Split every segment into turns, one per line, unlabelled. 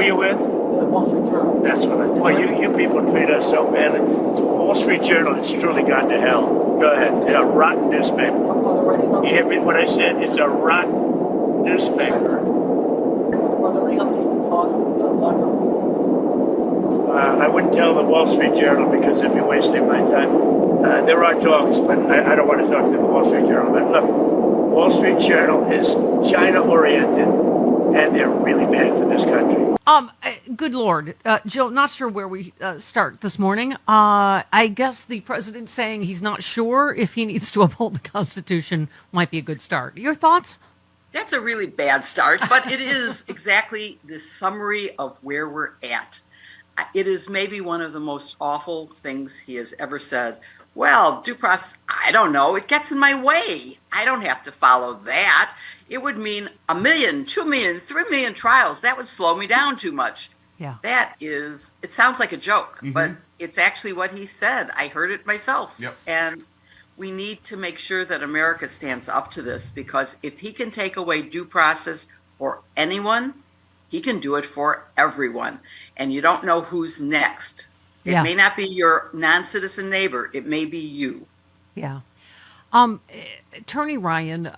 are you with?
The Wall Street Journal.
That's what I. Well, you people treat us so badly. Wall Street Journal has truly gone to hell. Go ahead. It's a rotten newspaper. You hear me? What I said? It's a rotten newspaper. I wouldn't tell the Wall Street Journal because it'd be wasting my time. There are talks, but I don't want to talk to the Wall Street Journal. But look, Wall Street Journal is China-oriented, and they're really bad for this country.
Good Lord. Jill, not sure where we start this morning. I guess the president saying he's not sure if he needs to uphold the Constitution might be a good start. Your thoughts?
That's a really bad start, but it is exactly the summary of where we're at. It is maybe one of the most awful things he has ever said. Well, due process, I don't know. It gets in my way. I don't have to follow that. It would mean 1 million, 2 million, 3 million trials. That would slow me down too much.
Yeah.
It sounds like a joke, but it's actually what he said. I heard it myself.
Yep.
And we need to make sure that America stands up to this, because if he can take away due process for anyone, he can do it for everyone. And you don't know who's next. It may not be your non-citizen neighbor. It may be you.
Yeah. Attorney Ryan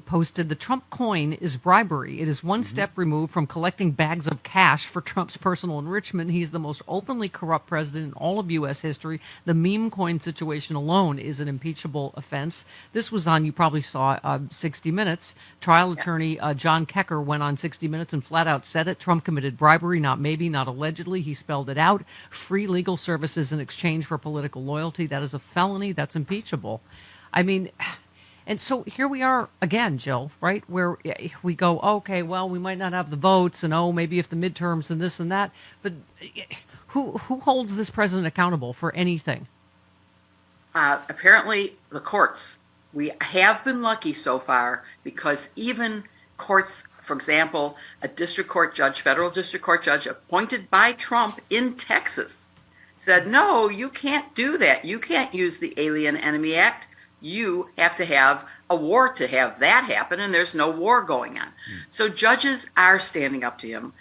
posted, the Trump coin is bribery. It is one step removed from collecting bags of cash for Trump's personal enrichment. He's the most openly corrupt president in all of U.S. history. The meme coin situation alone is an impeachable offense. This was on, you probably saw, 60 Minutes. Trial attorney John Kecker went on 60 Minutes and flat out said it. Trump committed bribery, not maybe, not allegedly. He spelled it out. Free legal services in exchange for political loyalty. That is a felony. That's impeachable. I mean, and so here we are again, Jill, right? Where we go, okay, well, we might not have the votes, and maybe if the midterms and this and that, but who holds this president accountable for anything?
Apparently, the courts. We have been lucky so far, because even courts, for example, a district court judge, federal district court judge appointed by Trump in Texas, said, no, you can't do that. You can't use the Alien Enemy Act. You have to have a war to have that happen, and there's no war going on. So judges are standing up to him.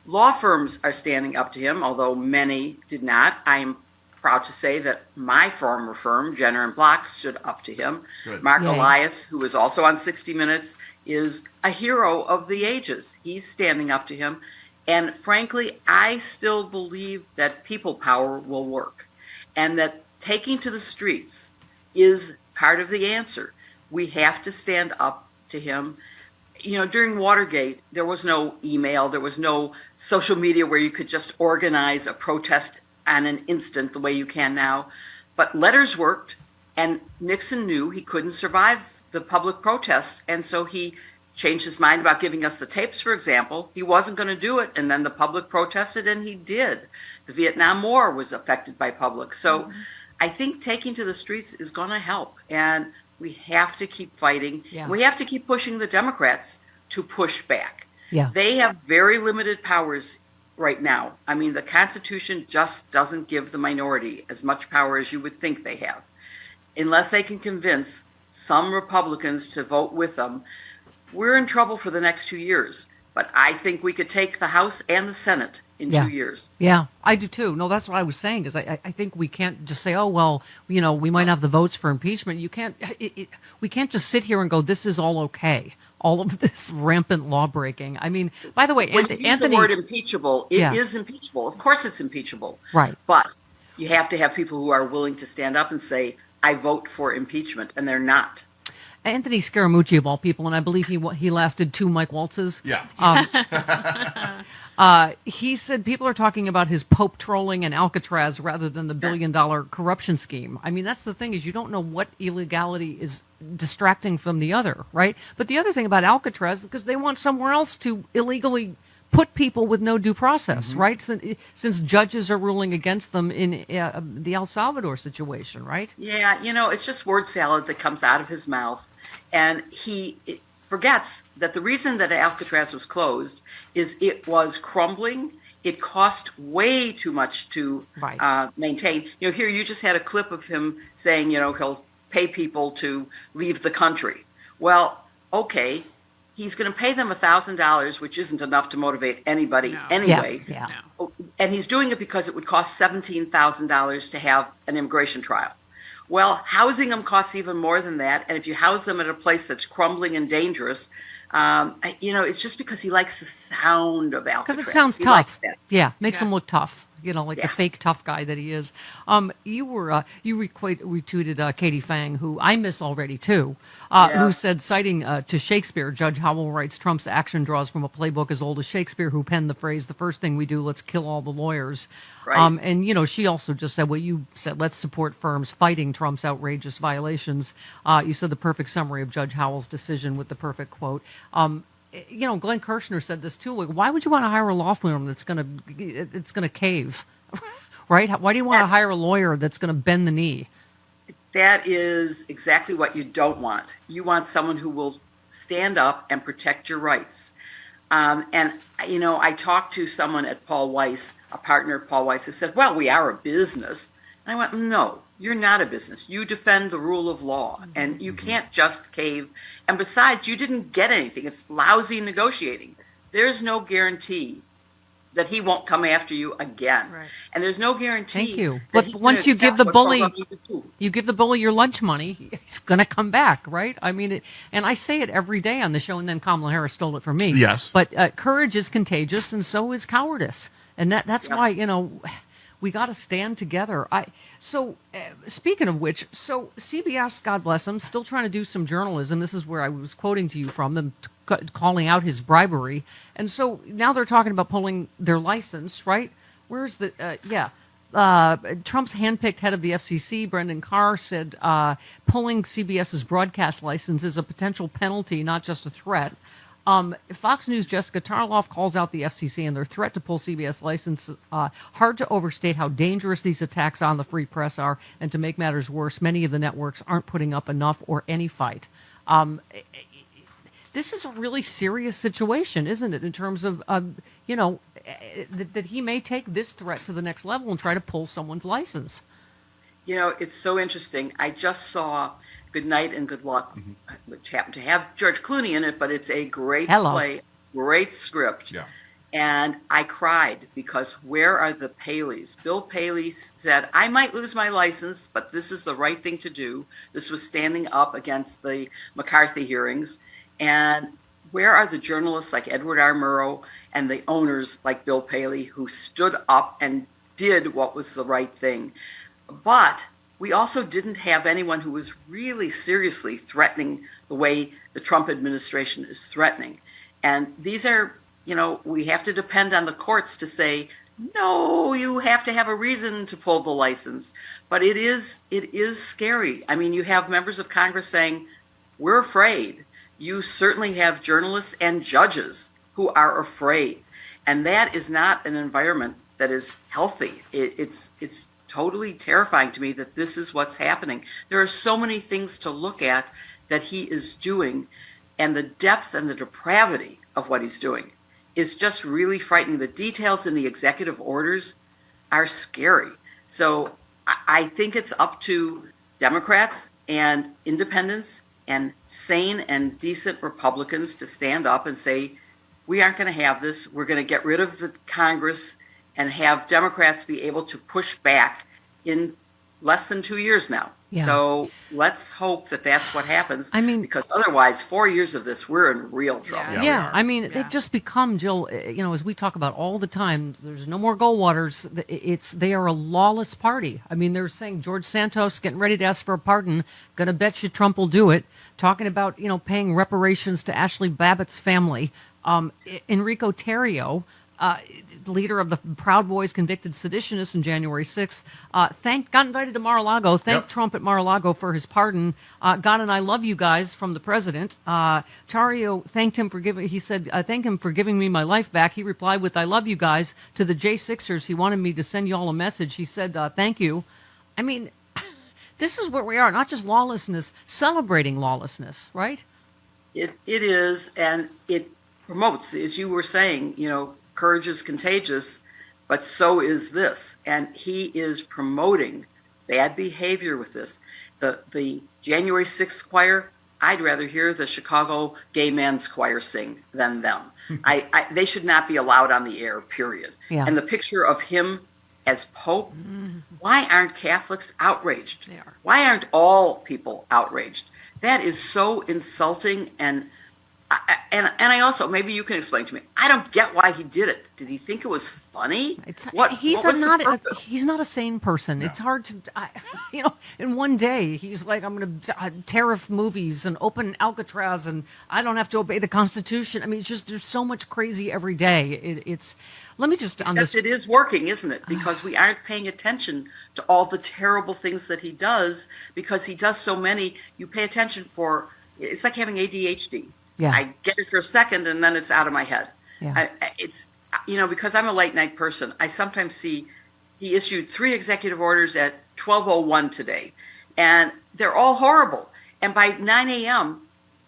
Law firms are standing up to him, although many did not. I am proud to say that my former firm, Jenner and Block, stood up to him.
Good.
Mark
Yay.
Elias, who was also on 60 Minutes, is a hero of the ages. He's standing up to him. And frankly, I still believe that people power will work, and that taking to the streets is part of the answer. We have to stand up to him. You know, during Watergate, there was no email, there was no social media where you could just organize a protest on an instant the way you can now. But letters worked, and Nixon knew he couldn't survive the public protests, and so he changed his mind about giving us the tapes, for example. He wasn't going to do it, and then the public protested, and he did. The Vietnam War was affected by public. So I think taking to the streets is going to help, and we have to keep fighting.
Yeah.
We have to keep pushing the Democrats to push back.
Yeah.
They have very limited powers right now. I mean, the Constitution just doesn't give the minority as much power as you would think they have. Unless they can convince some Republicans to vote with them, we're in trouble for the next 2 years. But I think we could take the House and the Senate in 2 years.
Yeah, I do too. No, that's what I was saying, is I think we can't just say, oh, well, you know, we might have the votes for impeachment. You can't, we can't just sit here and go, this is all okay. All of this rampant law breaking. I mean, by the way,
When you use
Anthony,
the word impeachable, it is impeachable. Of course it's impeachable.
Right.
But you have to have people who are willing to stand up and say, I vote for impeachment, and they're not.
Anthony Scaramucci, of all people, and I believe he lasted 2 Mike Waltzes.
Yeah.
He said people are talking about his Pope trolling and Alcatraz rather than the $1 billion corruption scheme. I mean, that's the thing, is you don't know what illegality is distracting from the other, right? But the other thing about Alcatraz is because they want somewhere else to illegally put people with no due process, right? Since judges are ruling against them in the El Salvador situation, right?
Yeah, you know, it's just word salad that comes out of his mouth. And he forgets that the reason that Alcatraz was closed is it was crumbling. It cost way too much to maintain. You know, here you just had a clip of him saying, you know, he'll pay people to leave the country. Well, okay, he's going to pay them $1,000, which isn't enough to motivate anybody
No.
anyway.
Yeah.
And he's doing it because it would cost $17,000 to have an immigration trial. Well, housing them costs even more than that. And if you house them at a place that's crumbling and dangerous, it's just because he likes the sound of Alcatraz.
Because it sounds
He
tough.
likes that.
Yeah, makes
Yeah.
him look tough. Like the
Yeah.
fake tough guy that he is. You retweeted Katie Fang, who I miss already too, who said, citing to Shakespeare, Judge Howell writes, Trump's action draws from a playbook as old as Shakespeare, who penned the phrase, "The first thing we do, let's kill all the lawyers."
Right.
And she also just said what you said, let's support firms fighting Trump's outrageous violations. You said the perfect summary of Judge Howell's decision with the perfect quote. Glenn Kirshner said this too. Like, why would you want to hire a law firm that's gonna cave, right? Why do you want to hire a lawyer that's going to bend the knee?
That is exactly what you don't want. You want someone who will stand up and protect your rights. I talked to someone at Paul Weiss, a partner of Paul Weiss, who said, "Well, we are a business." And I went, "No, you're not a business. You defend the rule of law, and you can't just cave. And besides, you didn't get anything. It's lousy negotiating. There's no guarantee that he won't come after you again.
Right.
And there's no guarantee.
Thank you.
that
But
he's
once
gonna
you give
accept
the
what
bully,
program you do.
you give the bully your lunch money, he's going to come back, right? I mean, and I say it every day on the show, and then Kamala Harris stole it from me.
Yes.
But courage is contagious, and so is cowardice. And that's
Yes.
why, we got to stand together. Speaking of which, so CBS, God bless them, still trying to do some journalism. This is where I was quoting to you from them, calling out his bribery. And so now they're talking about pulling their license, right? Where's the, Trump's handpicked head of the FCC, Brendan Carr, said pulling CBS's broadcast license is a potential penalty, not just a threat. Fox News' Jessica Tarloff calls out the FCC and their threat to pull CBS license. Hard to overstate how dangerous these attacks on the free press are, and to make matters worse, many of the networks aren't putting up enough or any fight. This is a really serious situation, isn't it, in terms of, that he may take this threat to the next level and try to pull someone's license.
It's so interesting. I just saw Good Night and Good Luck, which happened to have George Clooney in it, but it's a great play, great script.
Yeah.
And I cried because where are the Paleys? Bill Paley said, "I might lose my license, but this is the right thing to do." This was standing up against the McCarthy hearings. And where are the journalists like Edward R. Murrow and the owners like Bill Paley who stood up and did what was the right thing? But we also didn't have anyone who was really seriously threatening the way the Trump administration is threatening. And these are, we have to depend on the courts to say, no, you have to have a reason to pull the license. But it is scary. I mean, you have members of Congress saying, we're afraid. You certainly have journalists and judges who are afraid. And that is not an environment that is healthy. It's totally terrifying to me that this is what's happening. There are so many things to look at that he is doing, and the depth and the depravity of what he's doing is just really frightening. The details in the executive orders are scary. So I think it's up to Democrats and independents and sane and decent Republicans to stand up and say, we aren't going to have this. We're going to get rid of the Congress and have Democrats be able to push back in less than 2 years now.
Yeah.
So let's hope that that's what happens.
I mean,
because otherwise, 4 years of this, we're in real trouble.
Yeah.
Yeah, I mean, they've just become, Jill, as we talk about all the time, there's no more Goldwaters. They are a lawless party. I mean, they're saying George Santos getting ready to ask for a pardon, gonna bet you Trump will do it, talking about, paying reparations to Ashley Babbitt's family. Enrico Tarrio, leader of the Proud Boys, convicted seditionists in January 6th, got invited to Mar-a-Lago, thanked Trump at Mar-a-Lago for his pardon, got an "I love you guys" from the president. Tarrio thanked him for thank him for giving me my life back. He replied with "I love you guys" to the J6ers. He wanted me to send you all a message. He said, thank you. I mean, this is where we are, not just lawlessness, celebrating lawlessness, right?
It is, and it promotes, as you were saying, courage is contagious, but so is this. And he is promoting bad behavior with this. The January 6th choir, I'd rather hear the Chicago Gay Men's Choir sing than them. They should not be allowed on the air, period.
Yeah.
And the picture of him as Pope, why aren't Catholics outraged?
They are.
Why aren't all people outraged? That is so insulting, and I also, maybe you can explain to me, I don't get why he did it. Did he think it was funny?
He's
what was the
not
purpose?
he's not a sane person. It's hard to, in one day he's like, I'm going to tariff movies and open Alcatraz, and I don't have to obey the Constitution. I mean, it's just there's so much crazy every day. Let me just on this.
It is working, isn't it? Because we aren't paying attention to all the terrible things that he does, because he does so many. You pay attention for. It's like having ADHD.
Yeah.
I get it for a second and then it's out of my head.
Yeah.
It's, because I'm a late night person, I sometimes see he issued 3 executive orders at 12:01 today, and they're all horrible. And by 9 a.m.,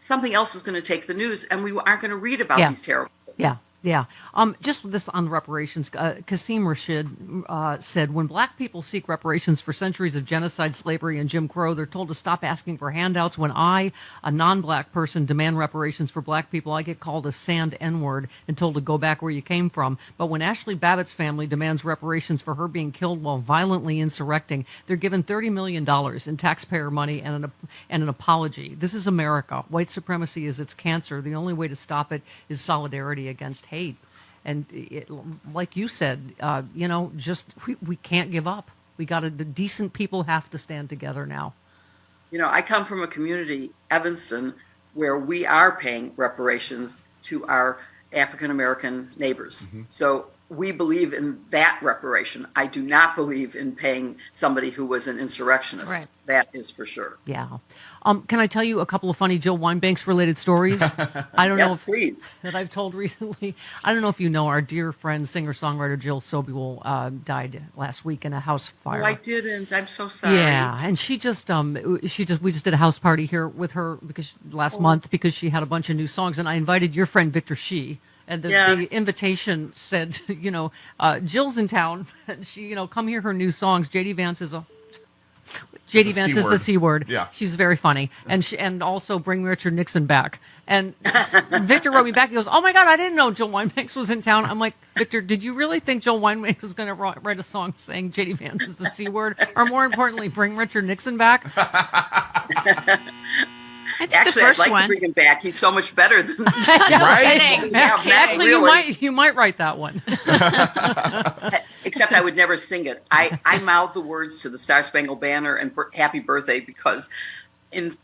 something else is going to take the news, and we aren't going to read about these terrible things.
Yeah. Yeah. Just this on reparations. Qasim Rashid said, when black people seek reparations for centuries of genocide, slavery, and Jim Crow, they're told to stop asking for handouts. When I, a non-black person, demand reparations for black people, I get called a sand N-word and told to go back where you came from. But when Ashley Babbitt's family demands reparations for her being killed while violently insurrecting, they're given $30 million in taxpayer money and an apology. This is America. White supremacy is its cancer. The only way to stop it is solidarity against hate. And like you said, we can't give up. The decent people have to stand together now.
I come from a community, Evanston, where we are paying reparations to our African American neighbors. So we believe in that reparation. I do not believe in paying somebody who was an insurrectionist.
Right.
That is for sure.
Yeah. Can I tell you a couple of funny Jill Wine-Banks related stories? I don't know.
Yes, please.
That I've told recently. I don't know if you know our dear friend, singer-songwriter Jill Sobel died last week in a house fire.
Oh, I didn't. I'm so sorry.
Yeah, and we just did a house party here with her last month because she had a bunch of new songs, and I invited your friend Victor Shee. And the invitation said, Jill's in town, and she, come hear her new songs. JD Vance is the C word.
Yeah.
She's very funny. And also bring Richard Nixon back. And Victor wrote me back. He goes, oh my God, I didn't know Jill Wine-Banks was in town. I'm like, Victor, did you really think Jill Wine-Banks was going to write a song saying JD Vance is the C word? Or more importantly, bring Richard Nixon back?
I think
Actually,
the first
I'd like
one.
to bring him back. He's so much better than
Right?
Actually,
really.
you might write that one.
Except I would never sing it. I mouth the words to the Star Spangled Banner and Happy Birthday because in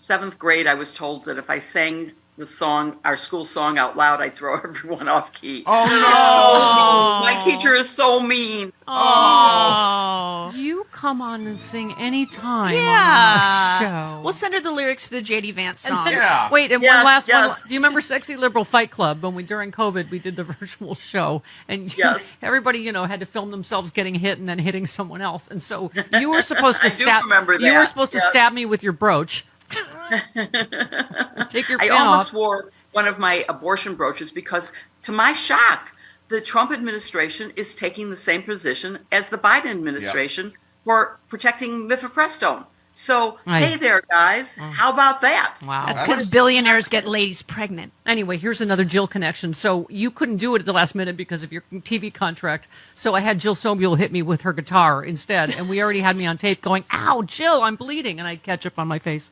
7th grade I was told that if I sang the song, our school song, out loud, I'd throw everyone off key.
Oh,
My teacher is so mean.
Oh.
You come on and sing any time on
Yeah.
our show.
We'll send her the lyrics to the JD Vance song.
Yeah.
Wait, and
Yes,
one last one.
yes.
Do you remember Sexy Liberal Fight Club when during COVID we did the virtual show and
Yes.
everybody had to film themselves getting hit and then hitting someone else, and so you were supposed to
I do
stab.
remember
You were
that,
supposed to
yes.
stab me with your brooch. Take your
I
pin
almost
off.
wore one of my abortion brooches because, to my shock, the Trump administration is taking the same position as the Biden administration for protecting mifepristone. So,
Right.
hey there, guys. How about that?
Wow.
That's because billionaires get ladies pregnant.
Anyway, here's another Jill connection. So you couldn't do it at the last minute because of your TV contract. So I had Jill Sobel hit me with her guitar instead, and we already had me on tape going, "Ow, Jill, I'm bleeding," and I had ketchup on my face.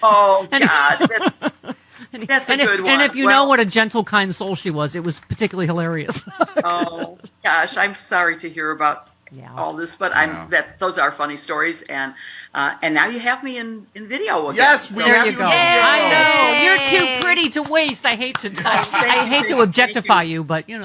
Oh, God. That's a good one.
And if you know what a gentle, kind soul she was, it was particularly hilarious.
Oh, gosh. I'm sorry to hear about all this, but those are funny stories. And now you have me in video again.
Yes, we
There
have
you
you
go.
in video.
I know. You're too pretty to waste. I hate to objectify you, but